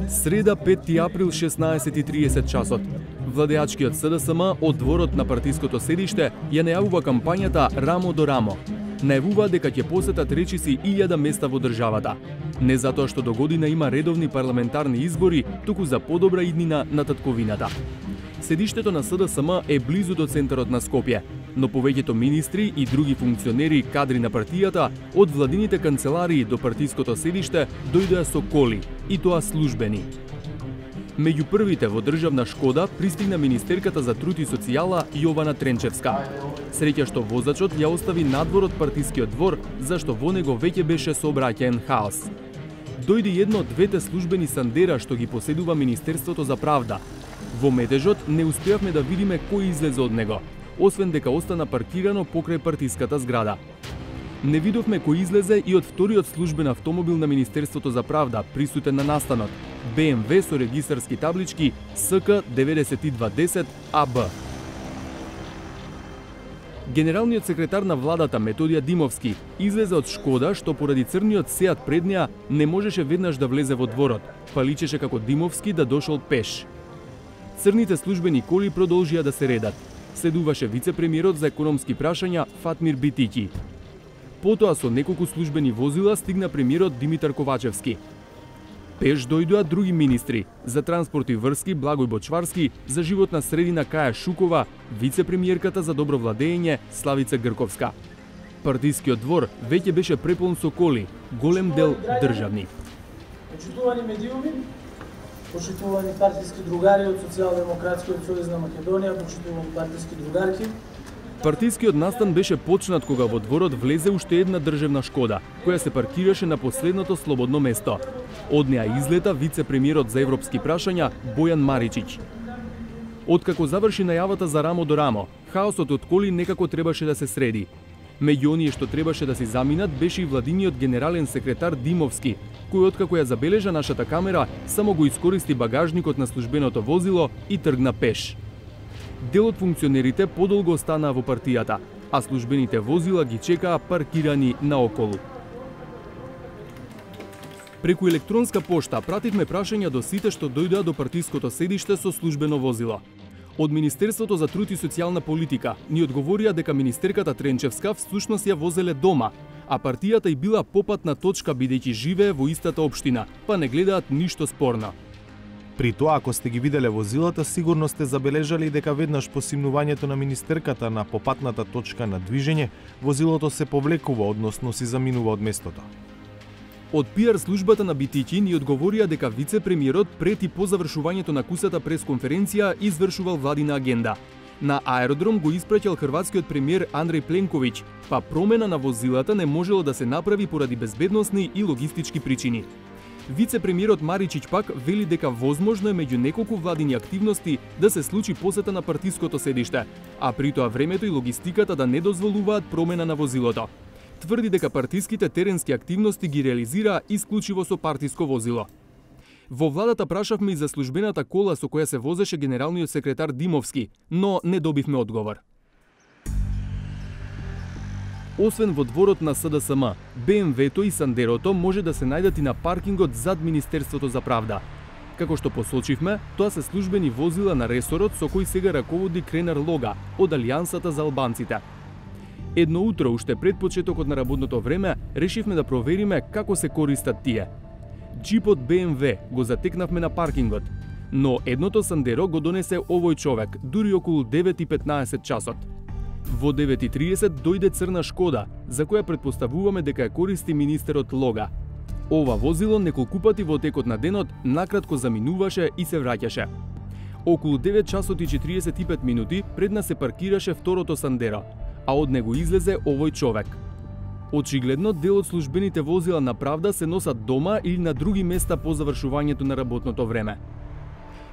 Среда 5 април 16:30 часот. Владеачкиот СДСМ од дворот на партиското седиште ја најавува кампањата Рамо до рамо. Најавува дека ќе посетат речиси 1000 места во државата. Не затоа што до година има редовни парламентарни избори, туку за подобра иднина на татковината. Седиштето на СДСМ е близу до центарот на Скопје, но повеќето министри и други функционери и кадри на партијата од владините канцеларии до партиското седиште дојдоа со коли, и тоа службени. Меѓу првите во државна Шкода пристигна министерката за труд и социјала Јована Тренчевска. Среќа што возачот ја остави надвор од партискиот двор, зашто во него веќе беше сообраќаен хаос. Дојде едно од двете службени сандера што ги поседува Министерството за правда. Во метежот не успеавме да видиме кој излезе од него, освен дека остана паркирано покрај партиската зграда. Не видовме кој излезе и од вториот службен автомобил на Министерството за правда, присутен на настанот, БМВ со регистарски таблички СК 9210 АБ. Генералниот секретар на владата Методија Димовски излезе од Шкода што поради црниот Сеат пред неа не можеше веднаш да влезе во дворот, па личеше како Димовски да дошол пеш. Црните службени коли продолжија да се редат. Следуваше вице-премиерот за економски прашања Фатмир Битики. Потоа со неколку службени возила стигна премиерот Димитар Ковачевски. Пеш дојдоа други министри, за транспорт и врски Благој Бочварски, за животна средина Каја Шукова, вице-премиерката за добро владење Славица Грковска. Партискиот двор веќе беше преполн со коли, голем дел државни. Почитувани медиуми, почитувани партиски другари од Социјалдемократскиот сојуз на Македонија, почитувани партиски другарки. Партискиот настан беше почнат кога во дворот влезе уште една државна Шкода, која се паркираше на последното слободно место. Од неа излета вице-премиерот за европски прашања Бојан Маричич. Откако заврши најавата за Рамо до рамо, хаосот од коли некако требаше да се среди. Меѓу оние што требаше да се заминат беше и владиниот генерален секретар Димовски, кој откако ја забележа нашата камера, само го искористи багажникот на службеното возило и тргна пеш. Дел од функционерите подолго останаа во партијата, а службените возила ги чекаа паркирани наоколу. Преку електронска пошта пративме прашања до сите што дојдоа до партиското седиште со службено возило. Од Министерството за труд и социјална политика ни одговорија дека министерката Тренчевска всушност ја возеле дома, а партијата и била попатна точка бидејќи живее во истата општина, па не гледаат ништо спорно. При тоа, ако сте ги виделе возилата, сигурно сте забележали дека веднаш по симнувањето на министерката на попатната точка на движење, возилото се повлекува, односно си заминува од местото. Од пиар службата на Битики ни одговорија дека вице-премиерот пред и по завршувањето на кусата пресконференција извршувал владина агенда. На аеродром го испраќал хрватскиот премиер Андреј Пленковиќ, па промена на возилата не можело да се направи поради безбедносни и логистички причини. Вице-премиерот Маричич пак вели дека возможно е меѓу неколку владини активности да се случи посета на партиското седиште, а при тоа времето и логистиката да не дозволуваат промена на возилото. Тврди дека партиските теренски активности ги реализираа исклучиво со партиско возило. Во владата прашавме и за службената кола со која се возеше генералниот секретар Димовски, но не добивме одговор. Освен во дворот на СДСМ, БМВ-то и Сандерото може да се најдат и на паркингот зад Министерството за правда. Како што посочивме, тоа се службени возила на ресорот со кој сега раководи Кренар Лога од Алијансата за албанците. Едно утро, уште пред почетокот на работното време, решивме да провериме како се користат тие. Джипот БМВ го затекнавме на паркингот, но едното Сандеро го донесе овој човек, дури околу 9:15 часот. Во 9:30 дојде црна Шкода, за која претпоставуваме дека ја користи министерот Лога. Ова возило неколку пати во текот на денот накратко заминуваше и се враќаше. Околу 9 часот и 45 минути пред нас се паркираше второто Сандеро, а од него излезе овој човек. Очигледно дел од службените возила на правда се носат дома или на други места по завршувањето на работното време.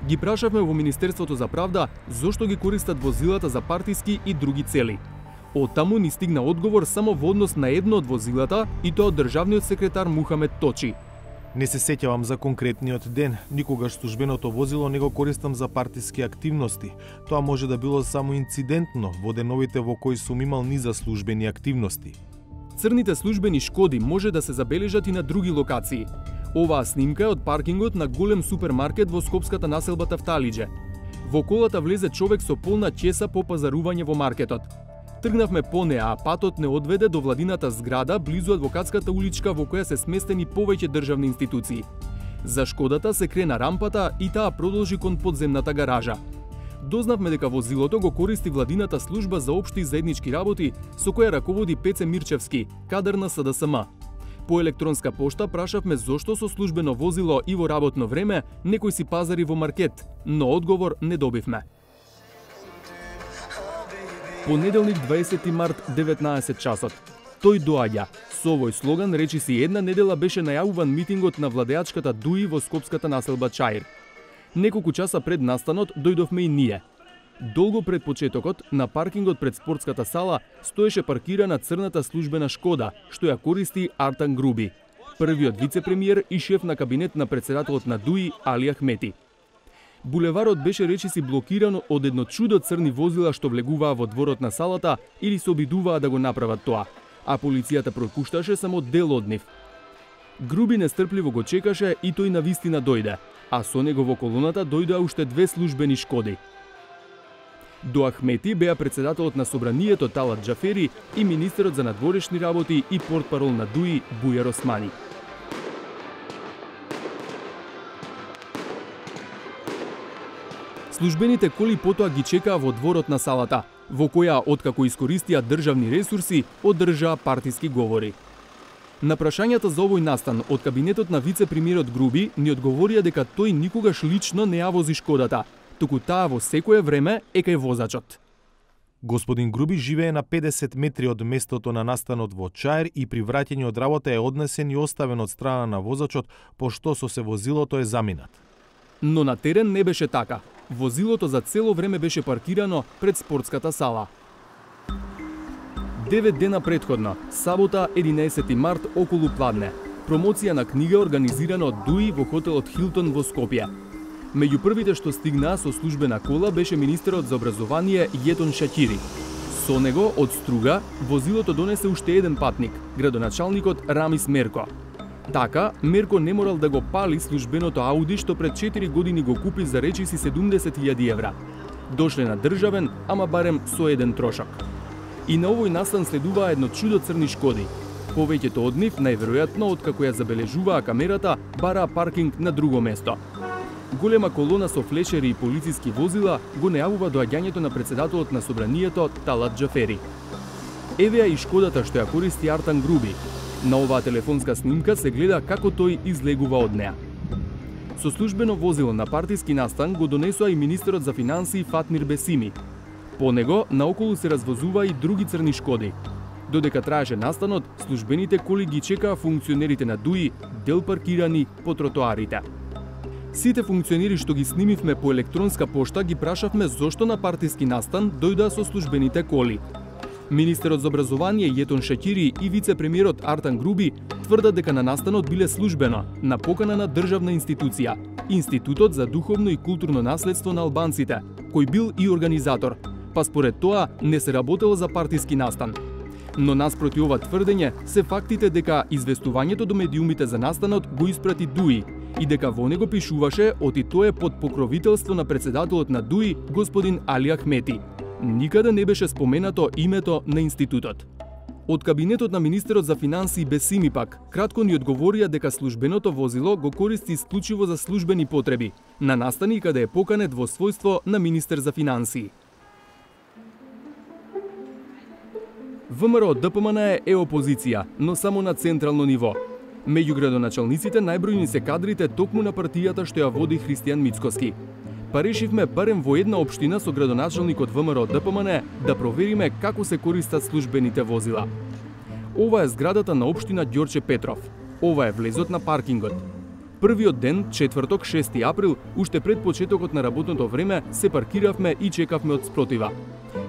Ги прашавме во Министерството за правда зошто ги користат возилата за партиски и други цели. Од таму ни стигна одговор само во однос на едно од возилата и тоа од државниот секретар Мухамед Точи. Не се сеќавам за конкретниот ден, никогаш службеното возило не го користам за партиски активности. Тоа може да било само инцидентно во деновите во кои сум имал низа службени активности. Црните службени шкоди може да се забележат и на други локации. Оваа снимка е од паркингот на голем супермаркет во скопската населба Тафталиџе. Во колата влезе човек со полна ќеса по пазарување во маркетот. Тргнавме по неа, а патот не одведе до владината зграда близу адвокатската уличка во која се сместени повеќе државни институции. За шкодата се крена рампата и таа продолжи кон подземната гаража. Дознавме дека возилото го користи владината служба за општи заеднички работи со која раководи Пеце Мирчевски, кадар на СДСМ. По електронска пошта прашавме зошто со службено возило и во работно време некој си пазари во маркет, но одговор не добивме. Понеделник 20 март 19 часот. Тој доаѓа. Со овој слоган речиси една недела беше најавуван митингот на владеачката ДУИ во скопската населба Чаир. Неколку часа пред настанот дојдовме и ние. Долго пред почетокот, на паркингот пред спортската сала стоеше паркирана црната службена Шкода, што ја користи Артан Груби, првиот вице-премиер и шеф на кабинет на претседателот на ДУИ Али Ахмети. Булеварот беше речиси блокиран од едно чудо црни возила што влегуваа во дворот на салата или се обидуваа да го направат тоа, а полицијата пропушташе само дел од нив. Груби нестрпливо го чекаше и тој навистина дојде, а со него во колоната дојдоа уште две службени Шкоди. До Ахмети беа претседателот на собранието Талат Џафери и министерот за надворешни работи и портпарол на ДУИ Бујар Османи. Службените коли потоа ги чекаа во дворот на салата, во која, откако искористија државни ресурси, одржаа партиски говори. На прашањата за овој настан од кабинетот на вице-премиерот Груби ни одговорија дека тој никогаш лично не ја вози Шкодата, туку таа во секое време е кај возачот. Господин Груби живее на 50 метри од местото на настанот во Чаир и при враќање од работа е однесен и оставен од страна на возачот, пошто со се возилото е заминат. Но на терен не беше така. Возилото за цело време беше паркирано пред спортската сала. 9 дена предходно, сабота 11 март околу пладне, промоција на книга организирана од ДУИ во хотелот Хилтон во Скопје. Меѓу првите што стигнаа со службена кола беше министерот за образование Јетон Шакири. Со него од Струга возилото донесе уште еден патник, градоначалникот Рамис Мерко. Така, Мерко не морал да го пали службеното Ауди што пред 4 години го купи за речиси 70.000 евра. Дошле на државен, ама барем со еден трошок. И на овој настан следуваа едно чудо црни Шкоди. Повеќето од нив, најверојатно, откако ја забележуваа камерата, бараа паркинг на друго место. Голема колона со флешери и полициски возила го најавува доаѓањето на претседателот на собранието Талат Џафери. Еве и Шкодата што ја користи Артан Груби. На оваа телефонска снимка се гледа како тој излегува од неа. Со службено возило на партиски настан го донесоа и министерот за финансии Фатмир Бесими. По него наоколу се развозува и други црни Шкоди. Додека траеше настанот, службените коли ги чекаа функционерите на ДУИ, дел паркирани по тротоарите. Сите функционери што ги снимивме по електронска пошта ги прашавме зошто на партиски настан дојдоа со службените коли. Министерот за образование Јетон Шакири и вице-премиерот Артан Груби тврдат дека на настанот биле службено, на покана на државна институција, Институтот за духовно и културно наследство на албанците, кој бил и организатор, па според тоа не се работело за партиски настан. Но наспроти ова тврдење се фактите дека известувањето до медиумите за настанот го испрати ДУИ и дека во него пишуваше оти тоа е под покровителство на претседателот на ДУИ господин Али Ахмети. Никаде не беше споменато името на институтот. Од кабинетот на министерот за финансии Бесими пак, кратко ни одговорија дека службеното возило го користи исклучиво за службени потреби, на настани каде е поканет во својство на министер за финансии. ВМРО ДПМН е опозиција, но само на централно ниво. Меѓу градоначалниците најбројни се кадрите токму на партијата што ја води Христијан Мицкоски. Па решивме барем во една општина со градоначалникот ВМРО ДПМН да провериме како се користат службените возила. Ова е зградата на општина Ѓорче Петров. Ова е влезот на паркингот. Првиот ден, четврток, 6 април, уште пред почетокот на работното време, се паркиравме и чекавме од спротива.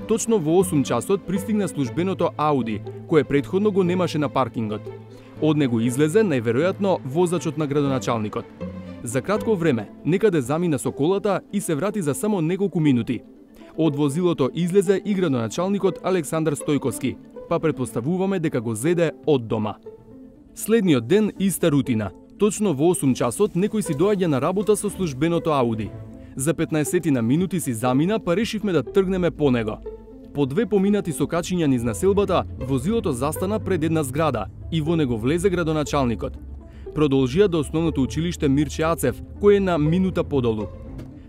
Точно во 8 часот пристигна службеното Ауди, кое претходно го немаше на паркингот. Од него излезе, најверојатно, возачот на градоначалникот. За кратко време, некаде замина со колата и се врати за само неколку минути. Од возилото излезе и градоначалникот Александар Стојковски, па претпоставуваме дека го зеде од дома. Следниот ден иста рутина. Точно во 8 часот некој си доаѓа на работа со службеното Ауди. За 15 на минути си замина, па решивме да тргнеме по него. По 2 поминати сокачиња низ населбата, возилото застана пред една зграда и во него влезе градоначалникот. Продолжија до основното училиште Мирче Ацев, кој е на минута подолу.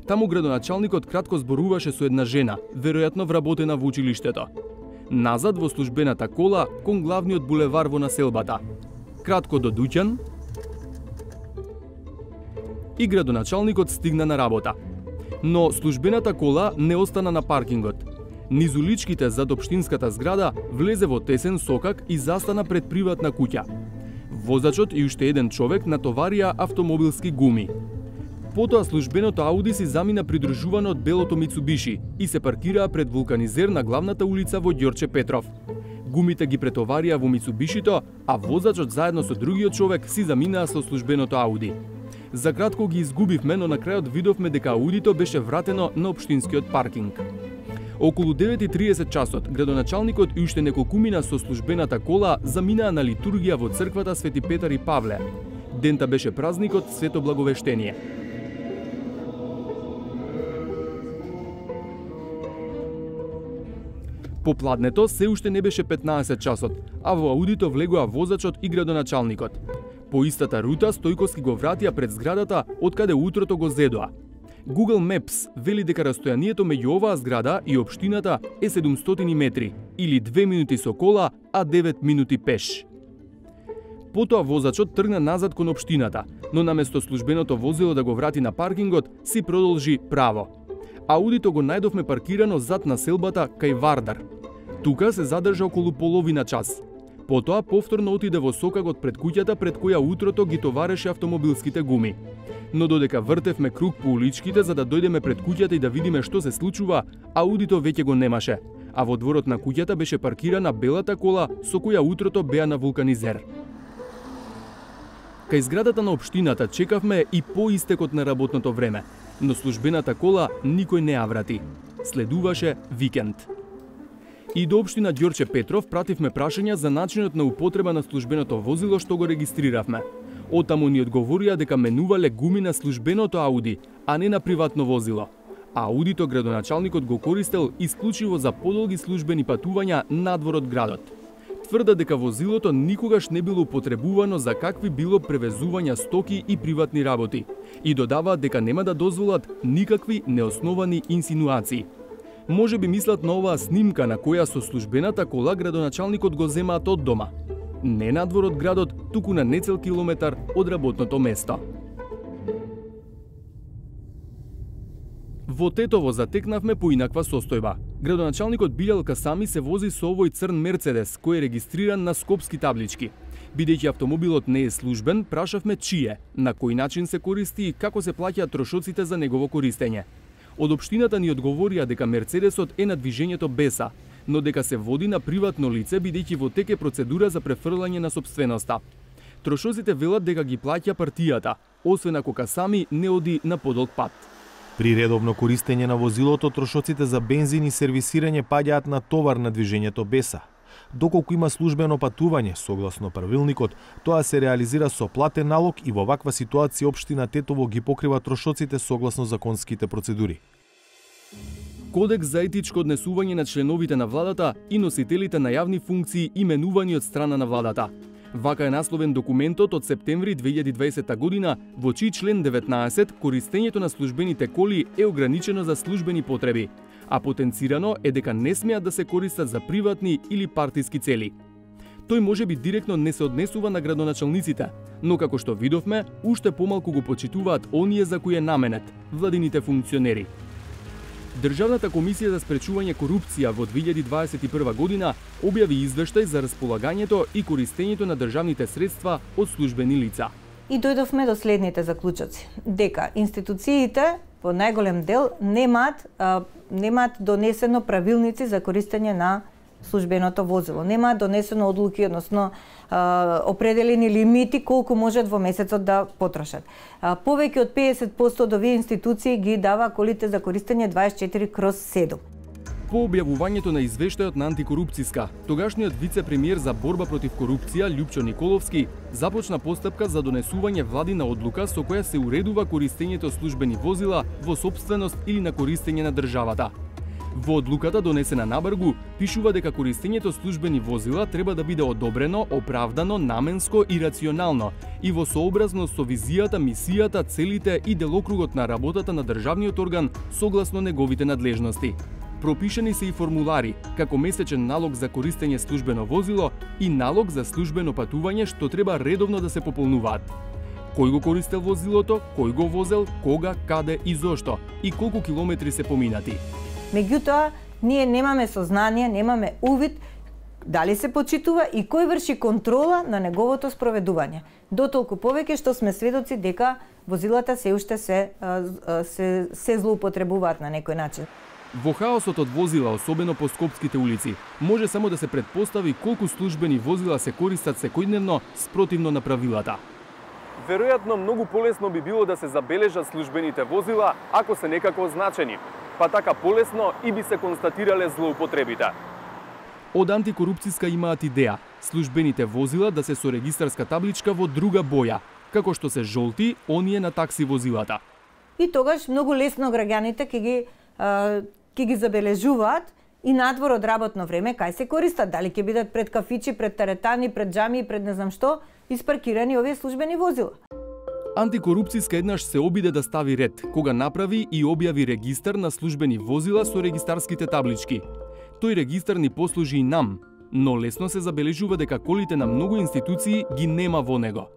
Таму градоначалникот кратко зборуваше со една жена, веројатно вработена во училиштето. Назад во службената кола кон главниот булевар во населбата. Кратко до дуќан и градоначалникот стигна на работа. Но службената кола не остана на паркингот. Низ уличките зад општинската зграда влезе во тесен сокак и застана пред приватна куќа. Возачот и уште еден човек натоварија автомобилски гуми. Потоа службеното Ауди си замина придружувано од белото Мицубиши и се паркираа пред Вулканизер на главната улица во Ѓорче Петров. Гумите ги претоварија во Мицубишито, а возачот заедно со другиот човек си заминаа со службеното Ауди. За кратко ги изгубивме, но на крајот видовме дека Аудито беше вратено на општинскиот паркинг. Околу 9:30 часот, градоначалникот и уште неколкумина со службената кола заминаа на литургија во црквата Свети Петар и Павле. Дента беше празникот Свето Благовештение. Попладнето се уште не беше 15 часот, а во Аудито влегоа возачот и градоначалникот. По истата рута Стојковски го вратија пред зградата од каде утрото го зедоа. Google Maps вели дека растојанието меѓу оваа зграда и општината е 700 метри, или 2 минути со кола, а 9 минути пеш. Потоа возачот тргна назад кон општината, но наместо службеното возило да го врати на паркингот, си продолжи право. Аудито го најдовме паркирано зад населбата кај Вардар. Тука се задржа околу половина час. Потоа повторно отиде во сокакот пред куќата пред која утрото ги товареше автомобилските гуми. Но додека вртевме круг по уличките за да дојдеме пред куќата и да видиме што се случува, Аудито веќе го немаше, а во дворот на куќата беше паркирана белата кола со која утрото беа на Вулканизер. Кај зградата на општината чекавме и по истекот на работното време, но службената кола никој не ја врати. Следуваше викенд. И до општина Ѓорче Петров пративме прашања за начинот на употреба на службеното возило што го регистриравме. Оттаму ни одговорија дека менувале гуми на службеното Ауди, а не на приватно возило. А Аудито градоначалникот го користел исклучиво за подолги службени патувања надвор од градот. Тврда дека возилото никогаш не било употребувано за какви било превезувања стоки и приватни работи и додаваат дека нема да дозволат никакви неосновани инсинуации. Може би мислат на оваа снимка на која со службената кола градоначалникот го земаат од дома. Не надвор од градот, туку на нецел километар од работното место. Во Тетово затекнавме поинаква состојба. Градоначалникот Билјал Касами се вози со овој црн Мерцедес, кој е регистриран на скопски таблички. Бидејќи автомобилот не е службен, прашавме чие, на кој начин се користи и како се плаќаат трошоците за негово користење. Од општината ни одговорија дека Мерцедесот е на движењето Беса, но дека се води на приватно лице бидејќи во тек е процедура за префрлање на сопственоста. Трошоците велат дека ги плаќа партијата, освен ако Касами не оди на подолг пат. При редовно користење на возилото, трошоците за бензин и сервисирање паѓаат на товар на движењето Беса. Доколку има службено патување, согласно правилникот, тоа се реализира со платен налог и во ваква ситуација општина Тетово ги покрива трошоците согласно законските процедури. Кодекс за етичко однесување на членовите на владата и носителите на јавни функции именувани од страна на владата. Вака е насловен документот од септември 2020 година, во чиј член 19 користењето на службените коли е ограничено за службени потреби, а потенцирано е дека не смеат да се користат за приватни или партиски цели. Тој може би директно не се однесува на градоначалниците, но како што видовме, уште помалку го почитуваат оние за кои е наменет, владините функционери. Државната комисија за спречување корупција во 2021 година објави извештај за располагањето и користењето на државните средства од службени лица. И дојдовме до следните заклучоци, дека институциите во најголем дел немаат донесено правилници за користење на службеното возило. Немаат донесено одлуки, односно определени лимити колку можат во месецот да потрошат. Повеќе од 50% од овие институции ги дава колите за користење 24/7. По објавувањето на извештајот на Антикорупцијска, тогашниот вице-премиер за борба против корупција Љупчо Николовски започна постапка за донесување владина одлука со која се уредува користењето службени возила во сопственост или на користење на државата. Во одлуката донесена на Баргу пишува дека користењето службени возила треба да биде одобрено, оправдано, наменско и рационално и во сообразност со визијата, мисијата, целите и делокругот на работата на државниот орган согласно неговите надлежности. Пропишани се и формулари, како месечен налог за користење службено возило и налог за службено патување што треба редовно да се пополнуваат. Кој го користел возилото, кој го возел, кога, каде и зошто и колку километри се поминати. Меѓутоа, ние немаме сознание, немаме увид дали се почитува и кој врши контрола на неговото спроведување. Дотолку повеќе што сме сведоци дека возилата се уште се злоупотребуваат на некој начин. Во хаосот од возила, особено по скопските улици, може само да се претпостави колку службени возила се користат секојдневно спротивно на правилата. Веројатно многу полесно би било да се забележат службените возила ако се некако означени, па така полесно и би се констатирале злоупотребите. Од Антикорупцијска имаат идеја службените возила да се со регистарска табличка во друга боја, како што се жолти оние на такси возилата. И тогаш многу лесно граѓаните ќе ги забележуваат и надвор од работно време кај се користат, дали ќе бидат пред кафичи, пред теретани, пред џами, пред не знам што, испаркирани овие службени возила. Антикорупцијска еднаш се обиде да стави ред, кога направи и објави регистар на службени возила со регистарските таблички. Тој регистар ни послужи и нам, но лесно се забележува дека колите на многу институции ги нема во него.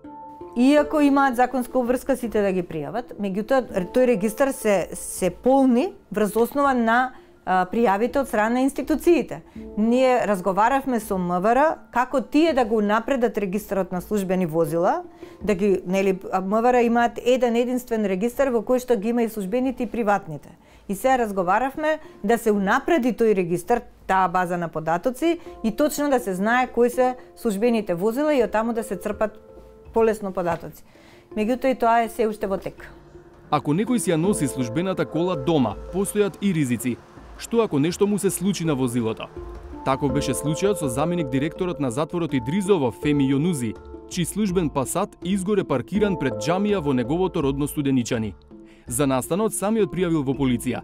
Иако имаат законска обврска сите да ги пријават, меѓутоа тој регистар се полни врз основа на пријавите од страна на институциите. Ние разговаравме со МВР како тие да го напредат регистарот на службени возила, да ги, МВР имаат единствен регистар во кој што ги има и службените и приватните. И сега разговаравме да се унапреди тој регистар, таа база на податоци и точно да се знае кои се службените возила и од таму да се црпат полесно податоци. Меѓутоа и тоа е се уште во тек. Ако некој си ја носи службената кола дома, постојат и ризици. Што ако нешто му се случи на возилото? Таков беше случајот со заменик директорот на затворот Идризово Феми Јонузи, чиј службен пасат изгоре паркиран пред џамија во неговото родно Студеничани. За настанот самиот пријавил во полиција.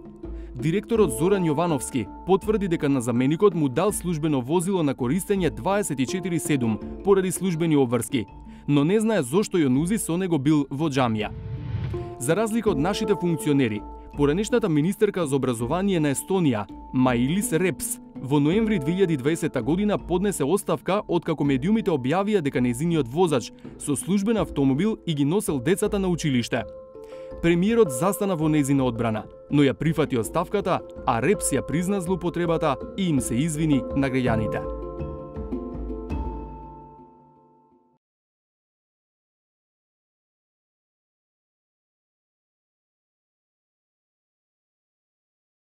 Директорот Зоран Јовановски потврди дека на заменикот му дал службено возило на користење 24/7 поради службени обврски, но не знае зошто Јонузи со него бил во џамија. За разлика од нашите функционери, поранешната министерка за образование на Естонија, Маилис Репс, во ноември 2020 година поднесе оставка откако медиумите објавија дека нејзиниот возач со службен автомобил и ги носел децата на училиште. Премиерот застана во нејзина одбрана, но ја прифати оставката, а Репс ја призна злоупотребата и им се извини на граѓаните.